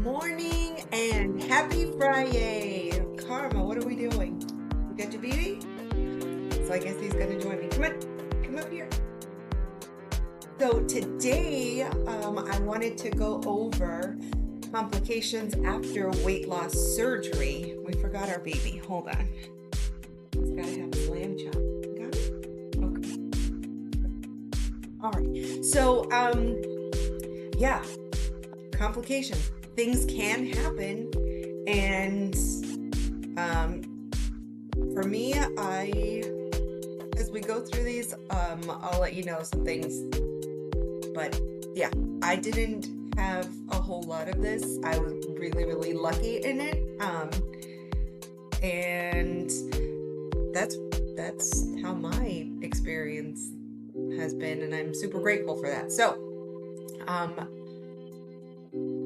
morning and happy Friday. Karma, what are we doing? We got your baby? So I guess he's gonna join me. Come on, come up here. So today, I wanted to go over complications after weight loss surgery. We forgot our baby. Hold on. He's gotta have his lamb chop. Got it? Okay. All right. So, yeah, complications. Things can happen, and for me, as we go through these, I'll let you know some things. But yeah, I didn't have a whole lot of this. I was really, really lucky in it, and that's how my experience has been, and I'm super grateful for that. So,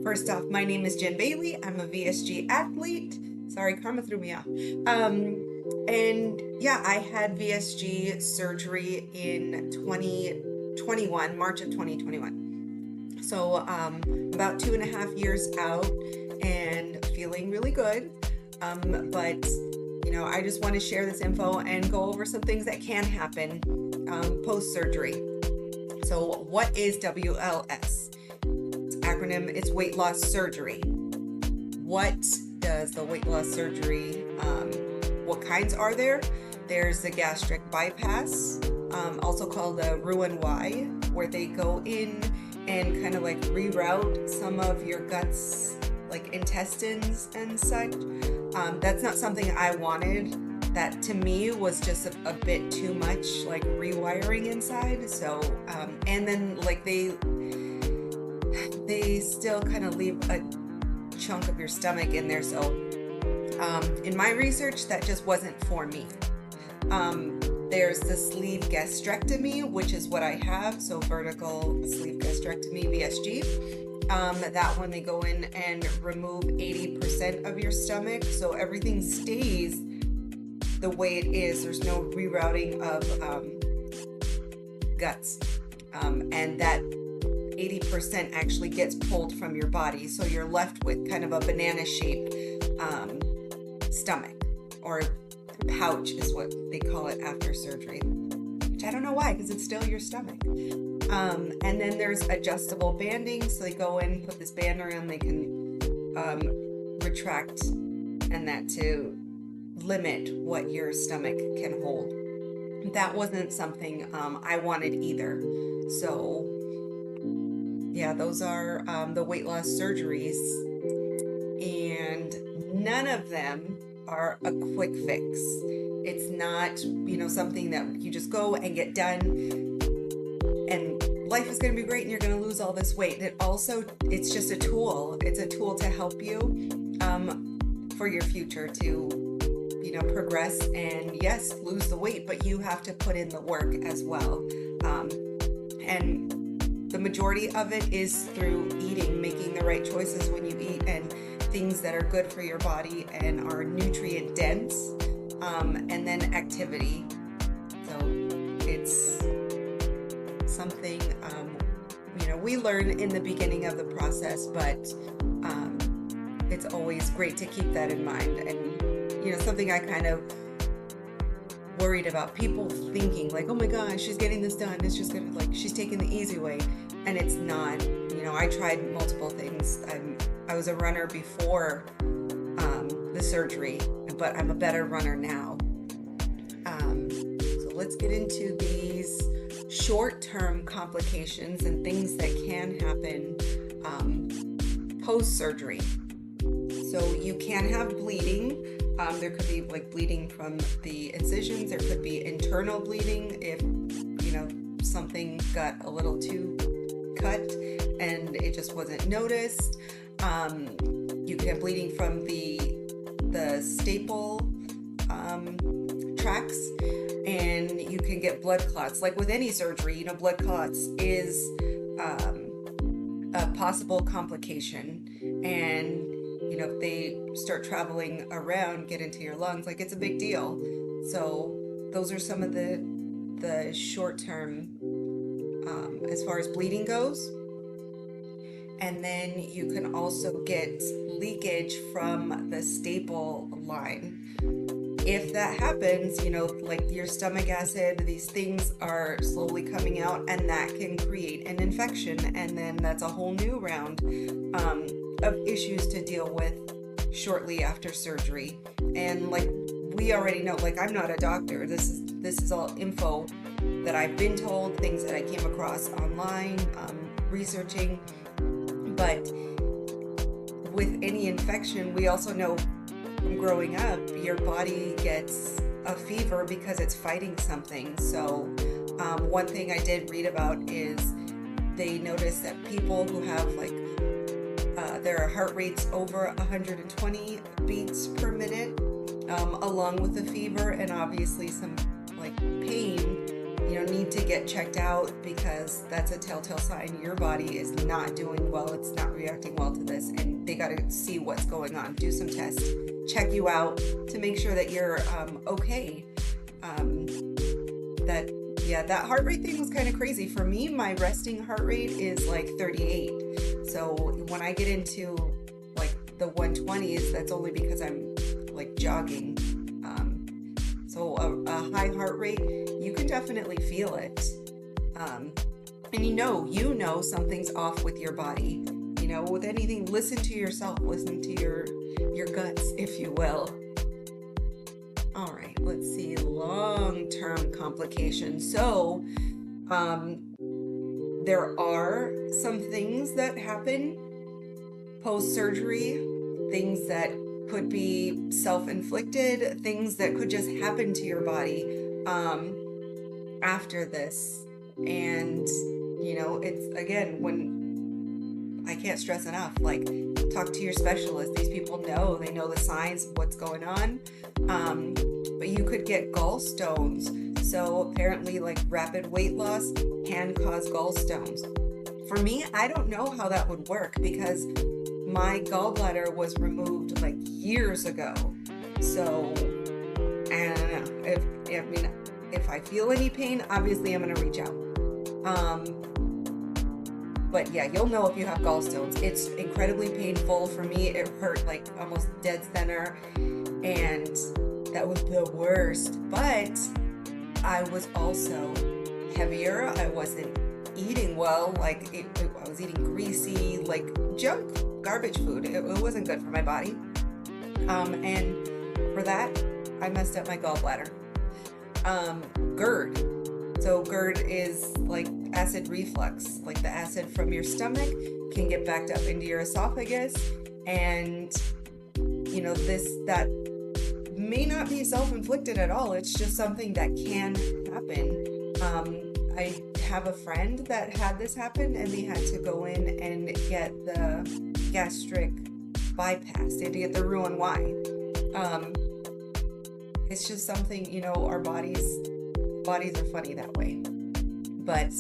first off, my name is Jen Bailey. I'm a VSG athlete. Sorry, Karma threw me off. And yeah, I had VSG surgery in 2021, March of 2021. So about 2.5 years out and feeling really good. But you know, I just want to share this info and go over some things that can happen post-surgery. So what is WLS? Acronym, it's weight loss surgery. What does the weight loss surgery, what kinds are there? There's the gastric bypass, also called the Roux-en-Y, where they go in and kind of like reroute some of your guts, like intestines and such. That's not something I wanted. That to me was just a bit too much, like rewiring inside. So, and then like they still kind of leave a chunk of your stomach in there. So in my research, that just wasn't for me. There's the sleeve gastrectomy, which is what I have. So vertical sleeve gastrectomy, VSG. That one, they go in and remove 80% of your stomach. So everything stays the way it is. There's no rerouting of guts. And that 80% actually gets pulled from your body, so you're left with kind of a banana-shaped stomach, or pouch is what they call it after surgery, which I don't know why, because it's still your stomach. And then there's adjustable banding, so they go in, put this band around, they can retract, and that to limit what your stomach can hold. That wasn't something I wanted either. So yeah, those are the weight loss surgeries, and none of them are a quick fix. It's not, you know, something that you just go and get done and life is going to be great and you're going to lose all this weight. It's just a tool. It's a tool to help you for your future to, you know, progress and yes, lose the weight, but you have to put in the work as well. And the majority of it is through eating, making the right choices when you eat, and things that are good for your body and are nutrient dense, and then activity. So it's something, you know, we learn in the beginning of the process, but it's always great to keep that in mind. And, you know, something I kind of worried about, people thinking like, oh my gosh, she's getting this done, it's just gonna, like, she's taking the easy way, and it's not. You know, I tried multiple things. I was a runner before the surgery, but I'm a better runner now. So let's get into these short-term complications and things that can happen post-surgery. So you can have bleeding. There could be like bleeding from the incisions. There could be internal bleeding if, you know, something got a little too cut and it just wasn't noticed. You can have bleeding from the staple tracks, and you can get blood clots. Like with any surgery, you know, blood clots is a possible complication, and you know, if they start traveling around, get into your lungs, like it's a big deal. So those are some of the short term as far as bleeding goes. And then you can also get leakage from the staple line. If that happens, you know, like your stomach acid, these things are slowly coming out, and that can create an infection. And then that's a whole new round of issues to deal with shortly after surgery. And like we already know, like I'm not a doctor. This is all info that I've been told, things that I came across online, researching. But with any infection, we also know from growing up, your body gets a fever because it's fighting something. So one thing I did read about is they noticed that people who have like their heart rates over 120 beats per minute, along with the fever and obviously some like pain, you know, need to get checked out, because that's a telltale sign your body is not doing well. It's not reacting well to this, and they got to see what's going on, do some tests, check you out to make sure that you're okay. That heart rate thing was kind of crazy. For me, my resting heart rate is like 38. So when I get into like the 120s, that's only because I'm like jogging. So a high heart rate, you can definitely feel it. And you know something's off with your body. You know, with anything, listen to yourself, listen to your guts, if you will. All right, let's see, long-term complications. So there are some things that happen post-surgery, things that could be self-inflicted, things that could just happen to your body after this. And you know, it's, again, when I can't stress enough, like, talk to your specialist. These people know, they know the signs of what's going on. But you could get gallstones. So apparently, like, rapid weight loss can cause gallstones. For me, I don't know how that would work, because my gallbladder was removed like years ago. So I don't know. If I feel any pain, obviously I'm gonna reach out. But yeah, you'll know if you have gallstones. It's incredibly painful. For me, it hurt like almost dead center, and that was the worst. But I was also heavier. I wasn't eating well. Like I was eating greasy, like junk, garbage food. It wasn't good for my body. And for that, I messed up my gallbladder. GERD. So GERD is like acid reflux, like the acid from your stomach can get backed up into your esophagus, and you know, that may not be self-inflicted at all. It's just something that can happen. I have a friend that had this happen, and they had to go in and get the gastric bypass. They had to get the Roux-en-Y. It's just something, you know, our bodies are funny that way. But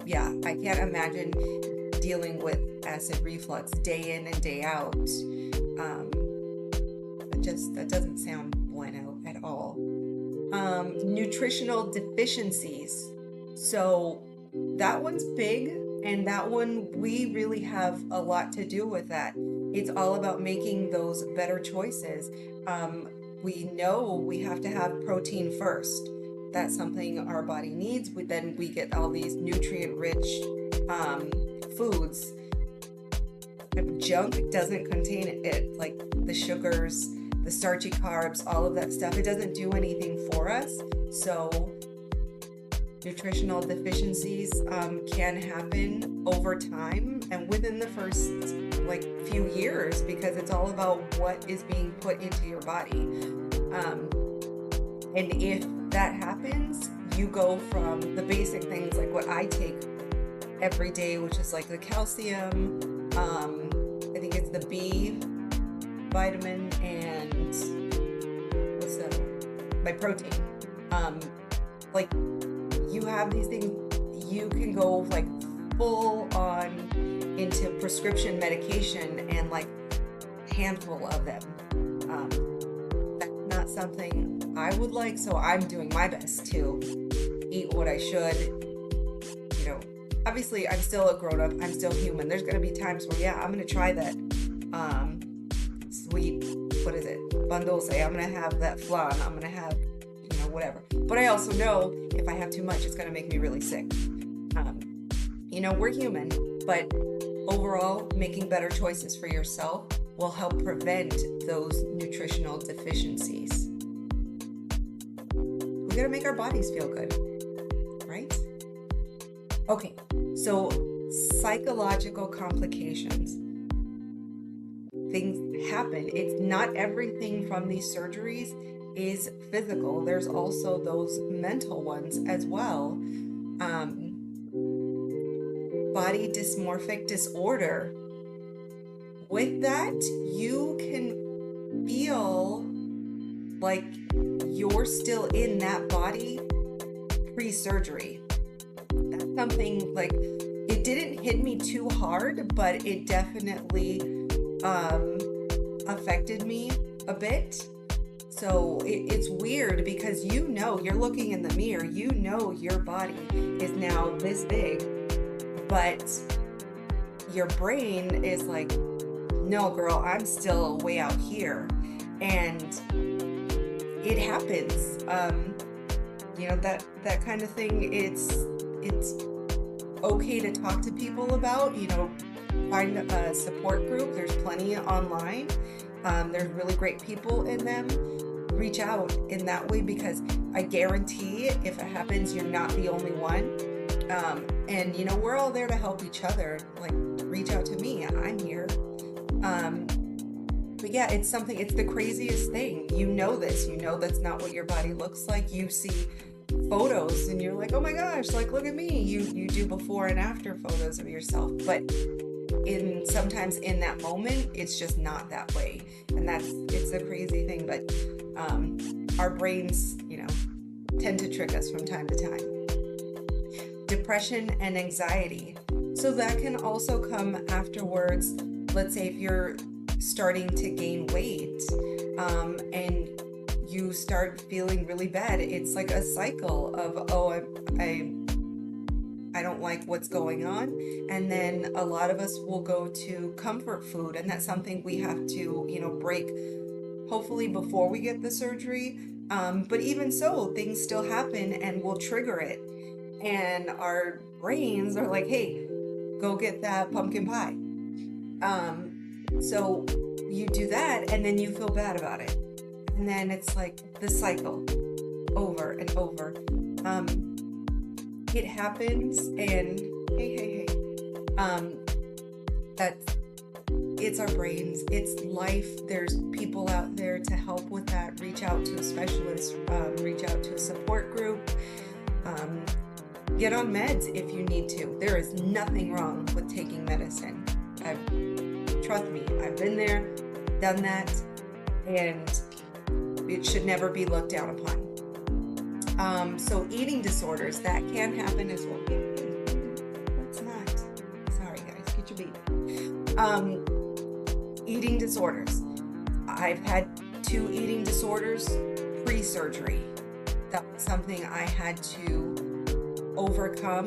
yeah, I can't imagine dealing with acid reflux day in and day out. That doesn't sound bueno at all. Nutritional deficiencies. So that one's big, and that one, we really have a lot to do with that. It's all about making those better choices. We know we have to have protein first. That's something our body needs. Then we get all these nutrient-rich foods. Junk doesn't contain it, like the sugars, the starchy carbs, all of that stuff. It doesn't do anything for us. So nutritional deficiencies can happen over time and within the first like few years, because it's all about what is being put into your body. And if that happens, you go from the basic things like what I take every day, which is like the calcium, I think it's the B vitamin, and what's the my protein. Like, you have these things, you can go like full on into prescription medication and like handful of them. That's not something I would like, so I'm doing my best to eat what I should, you know, obviously I'm still a grown-up, I'm still human. There's gonna be times where, yeah, I'm gonna try that sweet, what is it, bundles. I'm gonna have that flan, I'm gonna have, you know, whatever. But I also know if I have too much, it's gonna make me really sick. You know, we're human, but overall, making better choices for yourself will help prevent those nutritional deficiencies. We gotta make our bodies feel good, right? Okay, so psychological complications. Things happen. It's not everything from these surgeries is physical. There's also those mental ones as well. Body dysmorphic disorder. With that, you can feel like you're still in that body pre-surgery. That's something like, it didn't hit me too hard, but it definitely affected me a bit. So it's weird because you know, you're looking in the mirror, you know your body is now this big, but your brain is like, no girl, I'm still way out here. And it happens. You know, that kind of thing, it's okay to talk to people about, you know, find a support group. There's plenty online. There's really great people in them. Reach out in that way, because I guarantee if it happens, you're not the only one. And you know, we're all there to help each other. Like, reach out to me, I'm here. But yeah, it's something, it's the craziest thing. You know this, you know that's not what your body looks like. You see photos and you're like, oh my gosh, like, look at me. You do before and after photos of yourself. But sometimes in that moment, it's just not that way. And it's a crazy thing. But our brains, you know, tend to trick us from time to time. Depression and anxiety. So that can also come afterwards. Let's say if you're starting to gain weight and you start feeling really bad, it's like a cycle of, oh, I don't like what's going on. And then a lot of us will go to comfort food, and that's something we have to, you know, break hopefully before we get the surgery. But even so, things still happen and we'll trigger it. And our brains are like, hey, go get that pumpkin pie. So you do that and then you feel bad about it. And then it's like the cycle over and over. It happens, and hey. It's our brains, it's life. There's people out there to help with that. Reach out to a specialist, reach out to a support group. Get on meds if you need to. There is nothing wrong with taking medicine. Trust me, I've been there, done that, and it should never be looked down upon. So eating disorders, that can happen as well. It's not. Sorry guys, get your beat. Eating disorders. I've had 2 eating disorders pre-surgery. That was something I had to overcome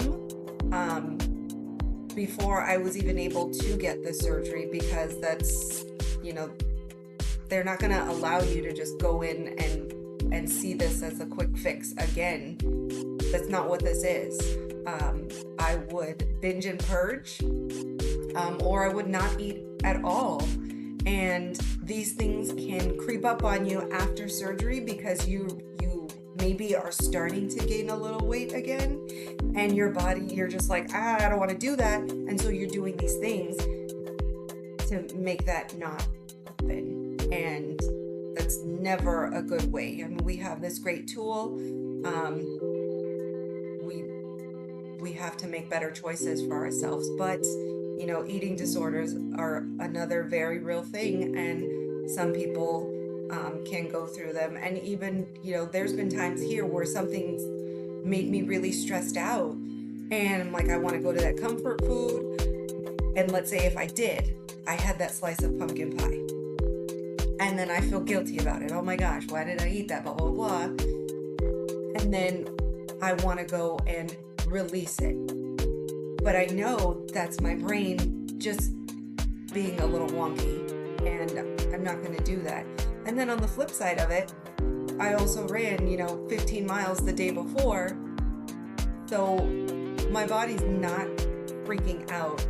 before I was even able to get the surgery, because that's, you know, they're not going to allow you to just go in and see this as a quick fix again. That's not what this is. I would binge and purge, or I would not eat at all. And these things can creep up on you after surgery, because you maybe are starting to gain a little weight again, and your body, you're just like, I don't want to do that. And so you're doing these things to make that not happen. And that's never a good way. I mean, we have this great tool. We have to make better choices for ourselves. But, you know, eating disorders are another very real thing. And some people can go through them. And even, you know, there's been times here where something's made me really stressed out. And I'm like, I want to go to that comfort food. And let's say if I had that slice of pumpkin pie. And then I feel guilty about it. Oh my gosh, why did I eat that? Blah, blah, blah. And then I want to go and release it. but I know that's my brain just being a little wonky, and I'm not going to do that. And then on the flip side of it, I also ran, 15 miles the day before, so my body's not freaking out,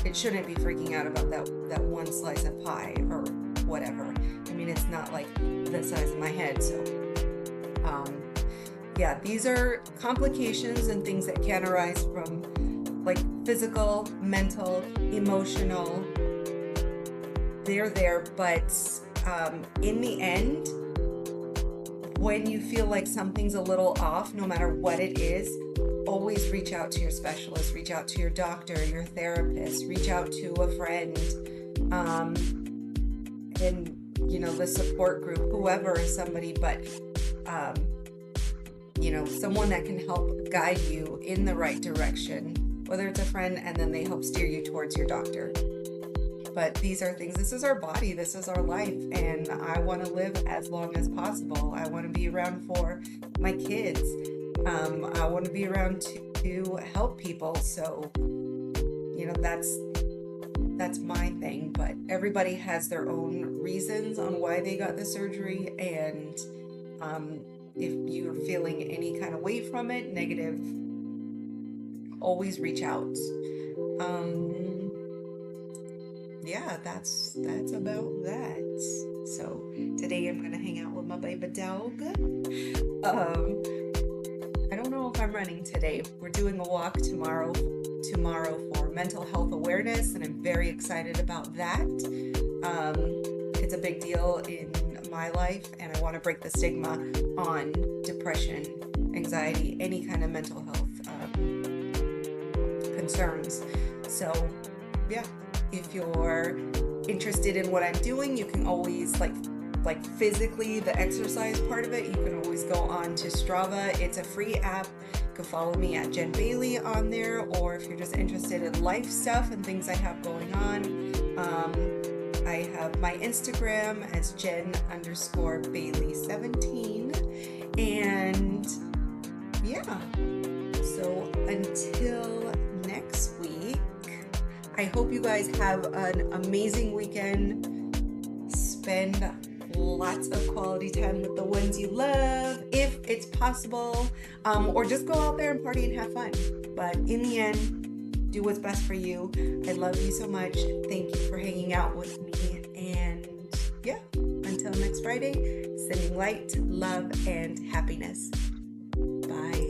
it shouldn't be freaking out about that one slice of pie or whatever. I mean, it's not like the size of my head, so yeah, these are complications and things that can arise from like physical, mental, emotional. They're there, but in the end, when you feel like something's a little off, no matter what it is, always reach out to your specialist, reach out to your doctor, your therapist, reach out to a friend, and the support group, whoever is somebody, but someone that can help guide you in the right direction, whether it's a friend and then they help steer you towards your doctor. But these are things, this is our body, this is our life, and I want to live as long as possible. I want to be around for my kids. I want to be around to help people. So, that's my thing. But everybody has their own reasons on why they got the surgery, and if you're feeling any kind of way from it, negative, always reach out. Yeah, that's about that. So today I'm gonna hang out with my baby dog. I don't know if I'm running today. We're doing a walk tomorrow for mental health awareness, and I'm very excited about that. It's a big deal in my life, and I want to break the stigma on depression, anxiety, any kind of mental health concerns. So yeah, if you're interested in what I'm doing, you can always like physically the exercise part of it, you can always go on to Strava. It's a free app. You can follow me at Jen Bailey on there, or if you're just interested in life stuff and things I have going on, I have my Instagram as Jen_Bailey17, and yeah, so until next week, I hope you guys have an amazing weekend. Spend lots of quality time with the ones you love, if it's possible, or just go out there and party and have fun. But in the end, do what's best for you. I love you so much. Thank you for hanging out with me. And yeah, until next Friday, sending light, love, and happiness. Bye.